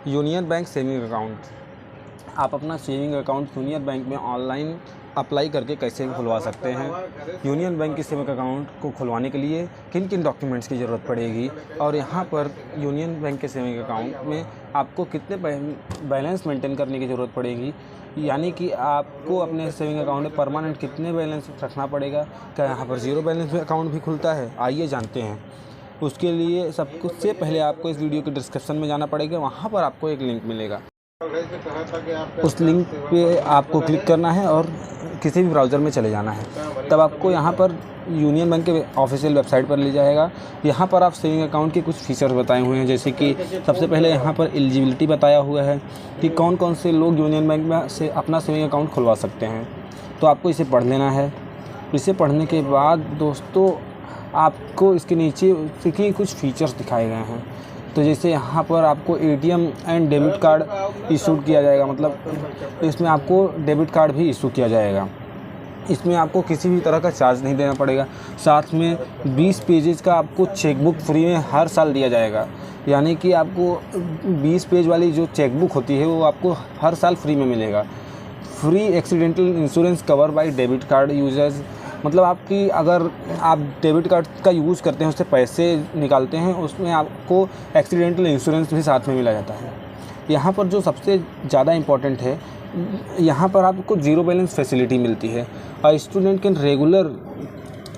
Union bank saving account. आप अपना saving account union bank में ऑनलाइन अप्लाई करके कैसे खुलवा सकते हैं। यूनियन बैंक के सेविंग अकाउंट को खुलवाने के लिए किन किन डॉक्यूमेंट्स की ज़रूरत पड़ेगी और यहाँ पर यूनियन बैंक के सेविंग अकाउंट में आपको कितने बैलेंस मेंटेन करने की ज़रूरत पड़ेगी, यानी कि आपको अपने सेविंग अकाउंट में परमानेंट कितने बैलेंस रखना पड़ेगा। क्या यहाँ पर ज़ीरो बैलेंस अकाउंट भी खुलता है, आइए जानते हैं। उसके लिए सब कुछ से पहले आपको इस वीडियो के डिस्क्रिप्शन में जाना पड़ेगा, वहाँ पर आपको एक लिंक मिलेगा। उस लिंक पे आपको क्लिक करना है और किसी भी ब्राउज़र में चले जाना है। तब आपको यहाँ पर यूनियन बैंक के ऑफिशियल वेबसाइट पर ले जाएगा। यहाँ पर आप सेविंग अकाउंट के कुछ फीचर्स बताए हुए हैं, जैसे कि सबसे पहले यहाँ पर एलिजिबिलिटी बताया हुआ है कि कौन कौन से लोग यूनियन बैंक में से अपना सेविंग अकाउंट खुलवा सकते हैं। तो आपको इसे पढ़ लेना है। इसे पढ़ने के बाद दोस्तों आपको इसके नीचे के कुछ फीचर्स दिखाए गए हैं। तो जैसे यहाँ पर आपको ATM and debit card issue किया जाएगा, मतलब इसमें आपको डेबिट कार्ड भी इशू किया जाएगा। इसमें आपको किसी भी तरह का चार्ज नहीं देना पड़ेगा। साथ में 20 पेजेस का आपको चेकबुक फ्री में हर साल दिया जाएगा, यानी कि आपको 20 पेज वाली जो चेकबुक होती है वो आपको हर साल फ्री में मिलेगा। Free accidental insurance cover by debit card users, मतलब आपकी अगर आप डेबिट कार्ड का यूज़ करते हैं, उससे पैसे निकालते हैं, उसमें आपको एक्सीडेंटल इंश्योरेंस भी साथ में मिला जाता है। यहाँ पर जो सबसे ज़्यादा इम्पॉर्टेंट है, यहाँ पर आपको ज़ीरो बैलेंस फैसिलिटी मिलती है। और स्टूडेंट कैन रेगुलर,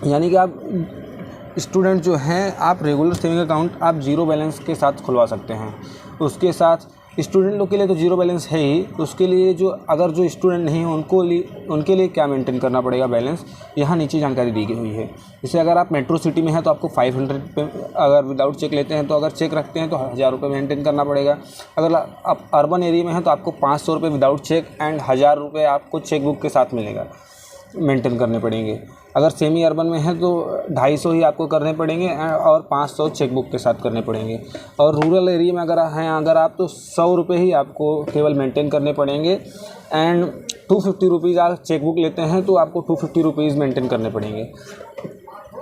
यानी कि आप स्टूडेंट जो हैं आप रेगुलर सेविंग अकाउंट आप ज़ीरो बैलेंस के साथ खुलवा सकते हैं। उसके साथ स्टूडेंट लोग के लिए तो ज़ीरो बैलेंस है ही, उसके लिए जो अगर जो स्टूडेंट नहीं है उनके लिए क्या मेंटेन करना पड़ेगा बैलेंस, यहाँ नीचे जानकारी दी गई हुई है। जैसे अगर आप मेट्रो सिटी में हैं तो आपको 500 पे, अगर विदाउट चेक लेते हैं तो अगर चेक रखते हैं तो 1000 रुपये मेंटेन करना पड़ेगा। अगर आप अर्बन एरिया में हैं तो आपको 500 रुपये विदाउट चेक एंड 1000 रुपये आपको चेक बुक के साथ मिलेगा, मेंटेन करने पड़ेंगे। अगर सेमी अर्बन में है तो 250 ही आपको करने पड़ेंगे और 500 चेकबुक के साथ करने पड़ेंगे। और रूरल एरिया में अगर आप तो 100 रुपये ही आपको केवल मेंटेन करने पड़ेंगे एंड 250 रुपीज़ आप चेकबुक लेते हैं तो आपको 250 रुपीज़ मेंटेन करने पड़ेंगे।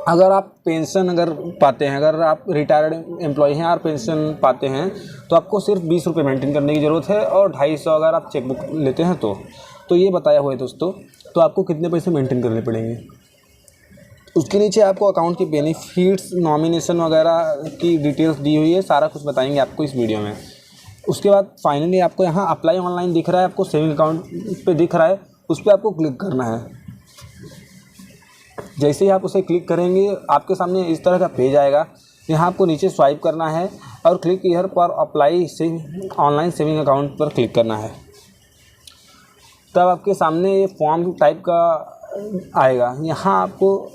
अगर आप पेंशन पाते हैं, अगर आप रिटायर्ड एम्प्लॉय हैं और पेंशन पाते हैं तो आपको सिर्फ 20 रुपये मेंटेन करने की ज़रूरत है और 250 अगर आप चेकबुक लेते हैं तो ये बताया हुआ है दोस्तों। तो आपको कितने पैसे मेंटेन करने पड़ेंगे। उसके नीचे आपको अकाउंट के बेनिफिट्स, नॉमिनेशन वगैरह की डिटेल्स दी हुई है, सारा कुछ बताएंगे आपको इस वीडियो में। उसके बाद फाइनली आपको यहाँ अप्लाई ऑनलाइन दिख रहा है, आपको सेविंग अकाउंट पे दिख रहा है, उस पर आपको क्लिक करना है। जैसे ही आप उसे क्लिक करेंगे आपके सामने इस तरह का पेज आएगा। यहाँ आपको नीचे स्वाइप करना है और क्लिक हियर पर अप्लाई ऑनलाइन सेविंग अकाउंट पर क्लिक करना है। तब आपके सामने ये फॉर्म टाइप का आएगा। यहाँ आपको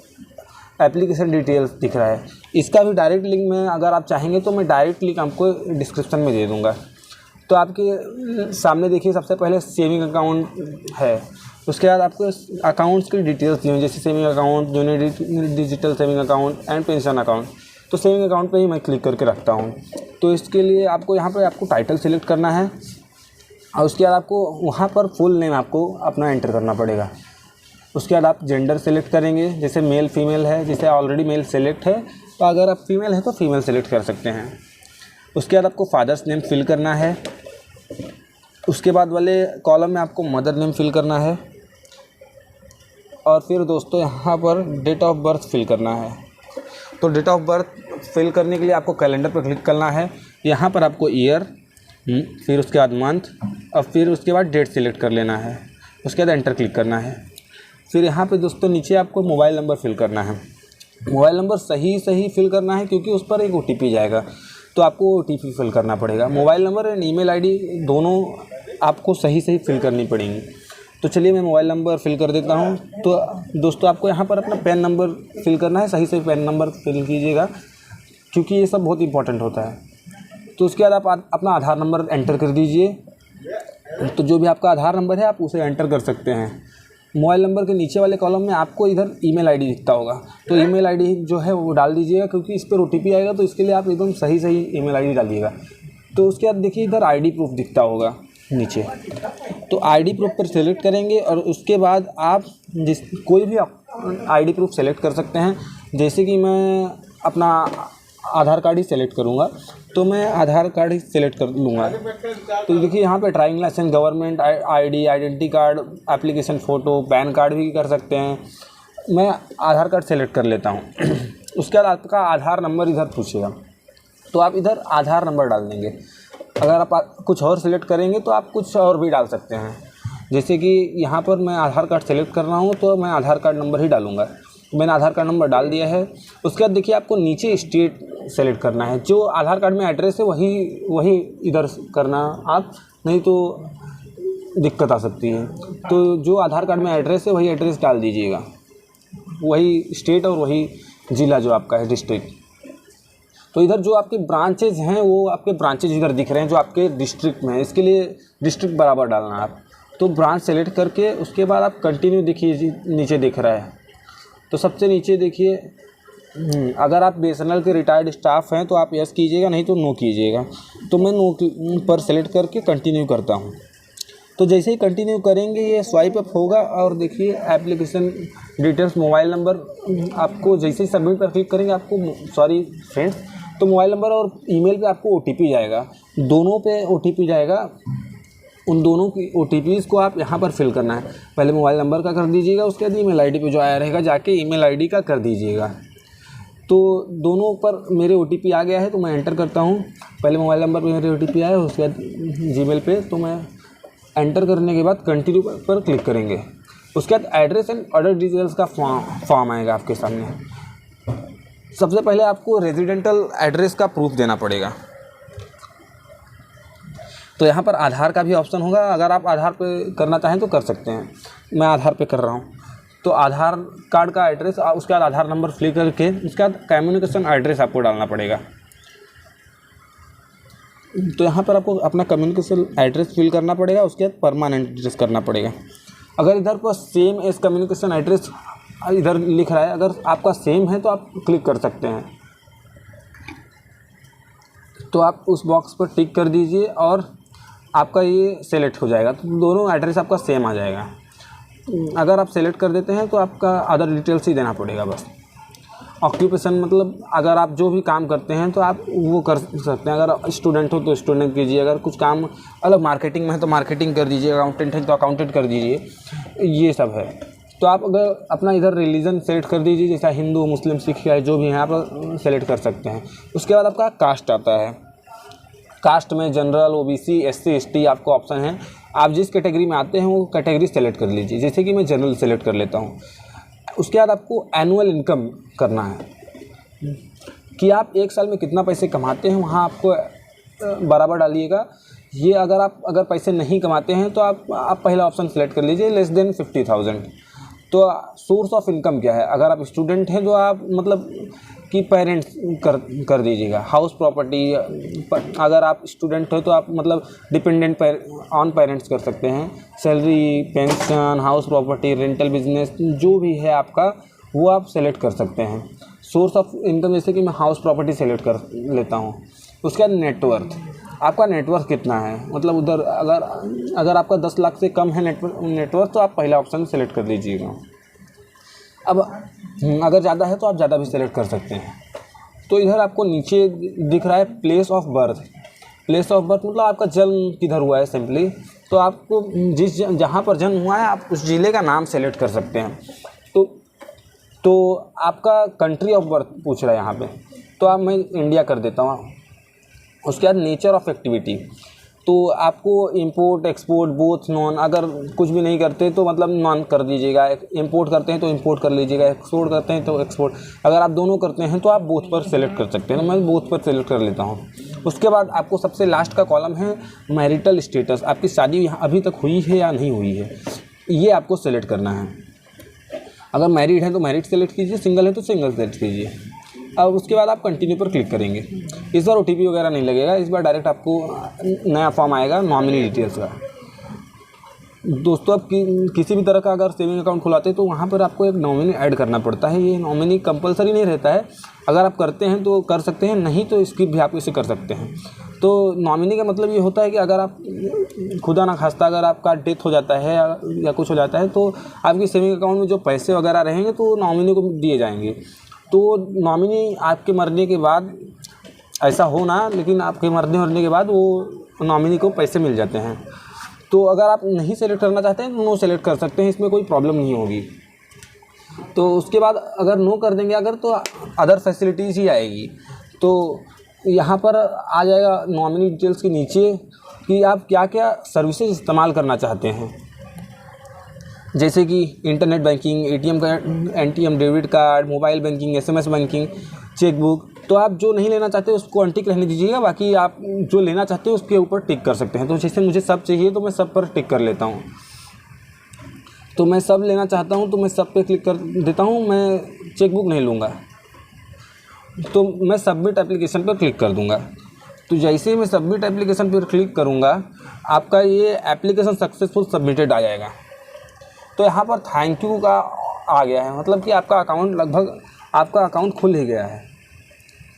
एप्लीकेशन डिटेल्स दिख रहा है, इसका भी डायरेक्ट लिंक में अगर आप चाहेंगे तो मैं डायरेक्ट लिंक आपको डिस्क्रिप्शन में दे दूँगा। तो आपके सामने देखिए सबसे पहले सेविंग अकाउंट है, उसके बाद आपको अकाउंट्स की डिटेल्स दी हुई, जैसे saving account, unit digital saving account and pension account. तो सेविंग अकाउंट पे ही मैं क्लिक करके रखता हूँ। तो इसके लिए आपको यहाँ पर आपको टाइटल सेलेक्ट करना है और उसके बाद आपको वहाँ पर फुल नेम आपको अपना एंटर करना पड़ेगा। उसके बाद आप जेंडर सेलेक्ट करेंगे, जैसे मेल फीमेल है, जैसे ऑलरेडी मेल सेलेक्ट है तो अगर आप फीमेल है तो फीमेल सेलेक्ट कर सकते हैं। उसके बाद आपको फादर्स नेम फिल करना है। उसके बाद वाले कॉलम में आपको मदर नेम फिल करना है और फिर दोस्तों यहाँ पर डेट ऑफ बर्थ फिल करना है। तो डेट ऑफ बर्थ फिल करने के लिए आपको कैलेंडर पर क्लिक करना है। यहाँ पर आपको ईयर, फिर उसके बाद मंथ और फिर उसके बाद डेट सेलेक्ट कर लेना है। उसके बाद एंटर क्लिक करना है। फिर यहाँ पे दोस्तों नीचे आपको मोबाइल नंबर फिल करना है। मोबाइल नंबर सही फिल करना है क्योंकि उस पर एक OTP जाएगा, तो आपको OTP फिल करना पड़ेगा। Mobile number and email ID दोनों आपको सही फिल करनी पड़ेंगी। तो चलिए मैं मोबाइल नंबर फिल कर देता हूँ। तो दोस्तों आपको यहाँ पर अपना पैन नंबर फिल करना है, सही पैन नंबर फिल कीजिएगा क्योंकि ये सब बहुत इंपॉर्टेंट होता है। तो उसके बाद आप अपना आधार नंबर एंटर कर दीजिए। तो जो भी आपका आधार नंबर है आप उसे एंटर कर सकते हैं। मोबाइल नंबर के नीचे वाले कॉलम में आपको इधर ईमेल आईडी दिखता होगा, तो ईमेल आईडी जो है वो डाल दीजिएगा क्योंकि इस पर OTP आएगा, तो इसके लिए आप एकदम सही ईमेल आईडी डालिएगा। तो उसके बाद देखिए इधर आईडी प्रूफ दिखता होगा नीचे, तो आईडी प्रूफ पर सेलेक्ट करेंगे और उसके बाद आप कोई भी आईडी प्रूफ सेलेक्ट कर सकते हैं। जैसे कि मैं अपना आधार कार्ड ही सेलेक्ट करूँगा, तो मैं आधार कार्ड ही सेलेक्ट कर लूँगा। तो देखिए यहाँ पे driving licence, government ID, identity card, application photo, PAN card भी कर सकते हैं। मैं आधार कार्ड सेलेक्ट कर लेता हूँ। उसके बाद आपका आधार नंबर इधर पूछेगा, तो आप इधर आधार नंबर डाल देंगे। अगर आप कुछ और सिलेक्ट करेंगे तो आप कुछ और भी डाल सकते हैं। जैसे कि यहाँ पर मैं आधार कार्ड सेलेक्ट कर रहा हूँ, तो मैं आधार कार्ड नंबर ही डालूँगा। मैंने आधार कार्ड नंबर डाल दिया है। उसके बाद देखिए आपको नीचे स्टेट सेलेक्ट करना है। जो आधार कार्ड में एड्रेस है वही इधर करना आप, नहीं तो दिक्कत आ सकती है। तो जो आधार कार्ड में एड्रेस है वही एड्रेस डाल दीजिएगा, वही स्टेट और वही ज़िला जो आपका है, डिस्ट्रिक्ट। तो इधर जो आपके ब्रांचेज हैं वो आपके ब्रांचेज इधर दिख रहे हैं जो आपके डिस्ट्रिक्ट में है, इसके लिए डिस्ट्रिक्ट बराबर डालना है आप। तो ब्रांच सेलेक्ट करके उसके बाद आप कंटिन्यू देखिए, नीचे दिख रहा है तो सबसे नीचे देखिए, अगर आप बीएसएनएल के रिटायर्ड स्टाफ हैं तो आप यस कीजिएगा, नहीं तो नो कीजिएगा। तो मैं नो पर सेलेक्ट करके कंटिन्यू करता हूँ। तो जैसे ही कंटिन्यू करेंगे ये स्वाइप अप होगा और देखिए एप्लीकेशन डिटेल्स, मोबाइल नंबर, आपको जैसे ही सबमिट पर क्लिक करेंगे आपको फ्रेंड्स, तो मोबाइल नंबर और ईमेल पे आपको ओटीपी जाएगा, दोनों पे ओटीपी जाएगा। उन दोनों की ओटीपीज़ को आप यहाँ पर फिल करना है। पहले मोबाइल नंबर का कर दीजिएगा, उसके बाद ईमेल आईडी पे जो आया रहेगा जाके ईमेल आईडी का कर दीजिएगा। तो दोनों पर मेरे ओटीपी आ गया है तो मैं एंटर करता हूँ। पहले मोबाइल नंबर पे मेरे ओटीपी आया, उसके बाद जीमेल पे, तो मैं एंटर करने के बाद कंटिन्यू पर क्लिक करेंगे। उसके बाद एड्रेस एंड अदर डिटेल्स का फॉर्म आएगा आपके सामने। सबसे पहले आपको रेजिडेंटल एड्रेस का प्रूफ देना पड़ेगा। तो यहाँ पर आधार का भी ऑप्शन होगा, अगर आप आधार पे करना चाहें तो कर सकते हैं। मैं आधार पे कर रहा हूँ। तो आधार कार्ड का एड्रेस, उसके बाद आधार नंबर फिल करके उसके बाद कम्युनिकेशन एड्रेस आपको डालना पड़ेगा। तो यहाँ पर आपको अपना कम्युनिकेशन एड्रेस फिल करना पड़ेगा, उसके बाद परमानेंट एड्रेस करना पड़ेगा। अगर इधर पर सेम एज कम्युनिकेशन एड्रेस इधर लिख रहा है, अगर आपका सेम है तो आप क्लिक कर सकते हैं। तो आप उस बॉक्स पर टिक कर दीजिए और आपका ये सेलेक्ट हो जाएगा, तो दोनों एड्रेस आपका सेम आ जाएगा। अगर आप सेलेक्ट कर देते हैं तो आपका अदर डिटेल्स ही देना पड़ेगा बस। ऑक्यूपेशन मतलब अगर आप जो भी काम करते हैं तो आप वो कर सकते हैं। अगर स्टूडेंट हो तो स्टूडेंट कीजिए, अगर कुछ काम अलग मार्केटिंग में है तो मार्केटिंग कर दीजिए, अकाउंटेंट है तो अकाउंटेंट कर दीजिए, ये सब है। तो आप अगर अपना इधर रिलीजन सेलेक्ट कर दीजिए, जैसा हिंदू, मुस्लिम, सिख या जो भी हैं आप सेलेक्ट कर सकते हैं। उसके बाद आपका कास्ट आता है। कास्ट में जनरल, ओबीसी, एससी, एसटी आपको ऑप्शन है। आप जिस कैटेगरी में आते हैं वो कैटेगरी सेलेक्ट कर लीजिए। जैसे कि मैं जनरल सेलेक्ट कर लेता हूँ। उसके बाद आपको एनुअल इनकम करना है कि आप एक साल में कितना पैसे कमाते हैं, वहाँ आपको बराबर डालिएगा। ये अगर पैसे नहीं कमाते हैं तो आप पहला ऑप्शन सेलेक्ट कर लीजिए, लेस देन 50,000। तो सोर्स ऑफ इनकम क्या है, अगर आप स्टूडेंट हैं तो आप मतलब कि पेरेंट्स कर दीजिएगा। हाउस प्रॉपर्टी, अगर आप स्टूडेंट हो तो आप मतलब डिपेंडेंट ऑन पेरेंट्स कर सकते हैं। Salary, pension, house property, rental business, जो भी है आपका वो आप सेलेक्ट कर सकते हैं। सोर्स ऑफ इनकम जैसे कि मैं हाउस प्रॉपर्टी सेलेक्ट कर लेता हूँ। उसके बाद नेटवर्थ, आपका नेटवर्थ कितना है, मतलब उधर अगर आपका 10 लाख से कम है नेटवर्थ तो आप पहला ऑप्शन सेलेक्ट कर दीजिएगा। अब अगर ज़्यादा है तो आप ज़्यादा भी सेलेक्ट कर सकते हैं। तो इधर आपको नीचे दिख रहा है place of birth. Place of birth मतलब आपका जन्म किधर हुआ है सिंपली। तो आपको जहाँ पर जन्म हुआ है आप उस ज़िले का नाम सेलेक्ट कर सकते हैं। तो आपका कंट्री ऑफ बर्थ पूछ रहा है यहाँ पे, तो आप मैं इंडिया कर देता हूँ। उसके बाद नेचर ऑफ एक्टिविटी, तो आपको इंपोर्ट एक्सपोर्ट बोथ नॉन, अगर कुछ भी नहीं करते तो मतलब नॉन कर दीजिएगा। इंपोर्ट करते हैं तो इंपोर्ट कर लीजिएगा, एक्सपोर्ट करते हैं तो एक्सपोर्ट। अगर आप दोनों करते हैं तो आप बोथ पर सेलेक्ट कर सकते हैं। तो मैं बोथ पर सेलेक्ट कर लेता हूँ। उसके बाद आपको सबसे लास्ट का कॉलम है मैरिटल स्टेटस, आपकी शादी अभी तक हुई है या नहीं हुई है, ये आपको सेलेक्ट करना है। अगर मैरिड है तो मैरिड सेलेक्ट कीजिए, सिंगल है तो सिंगल सेलेक्ट कीजिए। अब उसके बाद आप कंटिन्यू पर क्लिक करेंगे। इस बार ओटीपी वगैरह नहीं लगेगा, इस बार डायरेक्ट आपको नया फॉर्म आएगा नॉमिनी डिटेल्स का। दोस्तों आप किसी भी तरह का अगर सेविंग अकाउंट खुलाते हैं तो वहाँ पर आपको एक नॉमिनी ऐड करना पड़ता है। ये नॉमिनी कंपलसरी नहीं रहता है, अगर आप करते हैं तो कर सकते हैं, नहीं तो स्किप भी आप इसे कर सकते हैं। तो नॉमिनी का मतलब ये होता है कि अगर आप खुदा ना खास्ता अगर आपका डेथ हो जाता है या कुछ हो जाता है तो आपकी सेविंग अकाउंट में जो पैसे वगैरह रहेंगे तो नॉमिनी को दिए जाएंगे। तो नॉमिनी आपके मरने के बाद ऐसा हो ना, लेकिन आपके मरने के बाद वो नॉमिनी को पैसे मिल जाते हैं। तो अगर आप नहीं सेलेक्ट करना चाहते हैं तो नो सेलेक्ट कर सकते हैं, इसमें कोई प्रॉब्लम नहीं होगी। तो उसके बाद अगर नो कर देंगे अगर, तो अदर फैसिलिटीज़ ही आएगी। तो यहाँ पर आ जाएगा नॉमिनी डिटेल्स के नीचे कि आप क्या क्या सर्विसेज इस्तेमाल करना चाहते हैं, जैसे कि internet banking, ATM card, ATM debit card, mobile banking, SMS banking, chequebook. तो आप जो नहीं लेना चाहते उसको अनटिक रहने दीजिएगा, बाकी आप जो लेना चाहते हो उसके ऊपर टिक कर सकते हैं। तो जैसे मुझे सब चाहिए तो मैं सब पर टिक कर लेता हूँ। तो मैं सब लेना चाहता हूँ तो मैं सब पे क्लिक कर देता हूँ, मैं चेकबुक नहीं लूँगा तो मैं सबमिट एप्लीकेशन पर क्लिक कर दूँगा। तो जैसे ही मैं सबमिट एप्लीकेशन पर क्लिक करूँगा आपका ये एप्लीकेशन सक्सेसफुल सबमिटेड आ जाएगा। तो यहाँ पर थैंक यू का आ गया है, मतलब कि आपका अकाउंट खुल ही गया है।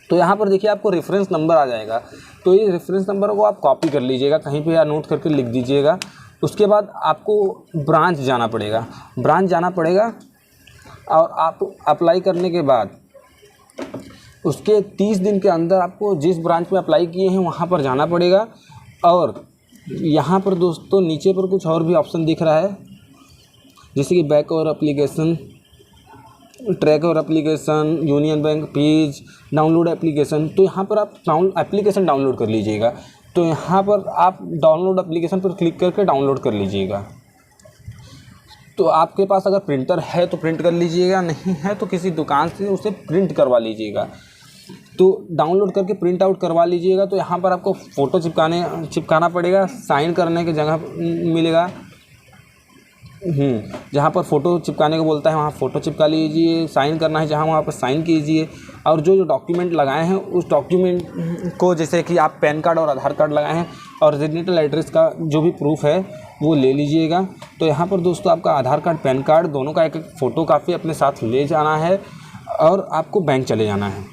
तो यहाँ पर देखिए आपको रेफरेंस नंबर आ जाएगा। तो ये रेफरेंस नंबर को आप कॉपी कर लीजिएगा कहीं पे या नोट करके लिख दीजिएगा। उसके बाद आपको ब्रांच जाना पड़ेगा और आप अप्लाई करने के बाद उसके 30 दिन के अंदर आपको जिस ब्रांच में अप्लाई किए हैं वहाँ पर जाना पड़ेगा। और यहाँ पर दोस्तों नीचे पर कुछ और भी ऑप्शन दिख रहा है, जैसे कि बैक और एप्लीकेशन, ट्रैक और application, union bank fees, download application. तो यहाँ पर आप एप्लीकेशन डाउनलोड कर लीजिएगा। तो यहाँ पर आप डाउनलोड एप्लीकेशन पर क्लिक करके डाउनलोड कर लीजिएगा। तो आपके पास अगर प्रिंटर है तो प्रिंट कर लीजिएगा, नहीं है तो किसी दुकान से उसे प्रिंट करवा लीजिएगा। तो डाउनलोड करके प्रिंट आउट करवा लीजिएगा। तो यहाँ पर आपको फ़ोटो चिपकाना पड़ेगा, साइन करने की जगह मिलेगा। जहाँ पर फ़ोटो चिपकाने को बोलता है वहाँ फ़ोटो चिपका लीजिए, साइन करना है जहाँ वहाँ पर साइन कीजिए। और जो डॉक्यूमेंट लगाए हैं उस डॉक्यूमेंट को, जैसे कि आप पैन कार्ड और आधार कार्ड लगाए हैं और ओरिजिनल एड्रेस का जो भी प्रूफ है वो ले लीजिएगा। तो यहाँ पर दोस्तों आपका आधार कार्ड, पैन कार्ड दोनों का एक फ़ोटोकॉपी अपने साथ ले जाना है और आपको बैंक चले जाना है।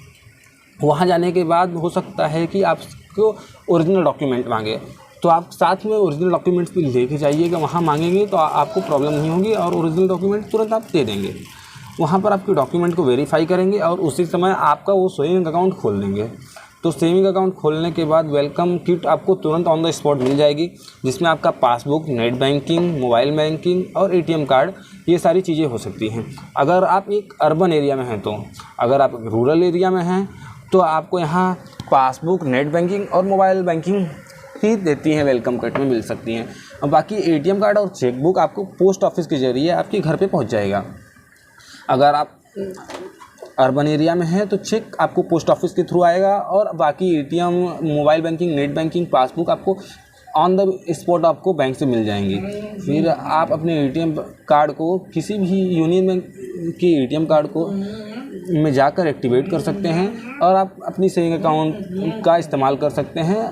वहाँ जाने के बाद हो सकता है कि आपको ओरिजिनल डॉक्यूमेंट मांगे, तो आप साथ में ओरिजिनल डॉक्यूमेंट्स भी लेके जाइएगा। वहाँ मांगेंगे तो आपको प्रॉब्लम नहीं होगी और ओरिजिनल डॉक्यूमेंट तुरंत आप दे देंगे। वहाँ पर आपके डॉक्यूमेंट को वेरीफाई करेंगे और उसी समय आपका वो सेविंग अकाउंट खोल देंगे। तो सेविंग अकाउंट खोलने के बाद वेलकम किट आपको तुरंत ऑन द स्पॉट मिल जाएगी, जिसमें आपका passbook, net banking, mobile banking और एटीएम कार्ड, ये सारी चीज़ें हो सकती हैं। अगर आप एक अर्बन एरिया में हैं तो, अगर आप रूरल एरिया में हैं तो आपको यहाँ पासबुक, नेट बैंकिंग और मोबाइल बैंकिंग ही देती हैं, वेलकम किट में मिल सकती हैं। और बाकी एटीएम कार्ड और चेकबुक आपको पोस्ट ऑफिस के ज़रिए आपके घर पे पहुंच जाएगा। अगर आप अर्बन एरिया में हैं तो चेक आपको पोस्ट ऑफिस के थ्रू आएगा और बाकी ATM, mobile banking, net banking, passbook आपको ऑन द स्पॉट आपको बैंक से मिल जाएंगी। फिर आप अपने एटीएम कार्ड को किसी भी यूनियन बैंक के एटीएम कार्ड को में जाकर एक्टिवेट कर सकते हैं और आप अपनी सेविंग अकाउंट का इस्तेमाल कर सकते हैं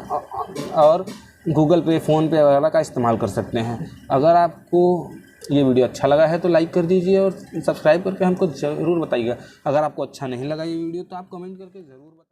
और गूगल पे, फ़ोन पे वगैरह का इस्तेमाल कर सकते हैं। अगर आपको ये वीडियो अच्छा लगा है तो लाइक कर दीजिए और सब्सक्राइब करके हमको ज़रूर बताइएगा। अगर आपको अच्छा नहीं लगा ये वीडियो तो आप कमेंट करके ज़रूर बताइए।